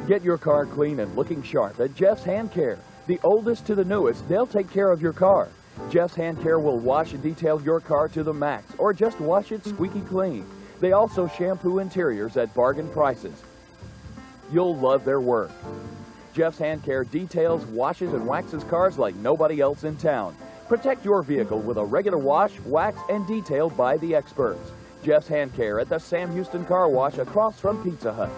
Get your car clean and looking sharp at Jeff's Hand Care. The oldest to the newest, they'll take care of your car. Jeff's Hand Care will wash and detail your car to the max, or just wash it squeaky clean. They also shampoo interiors at bargain prices. You'll love their work. Jeff's Hand Care details, washes, and waxes cars like nobody else in town. Protect your vehicle with a regular wash, wax, and detail by the experts. Jeff's Hand Care at the Sam Houston Car Wash across from Pizza Hut.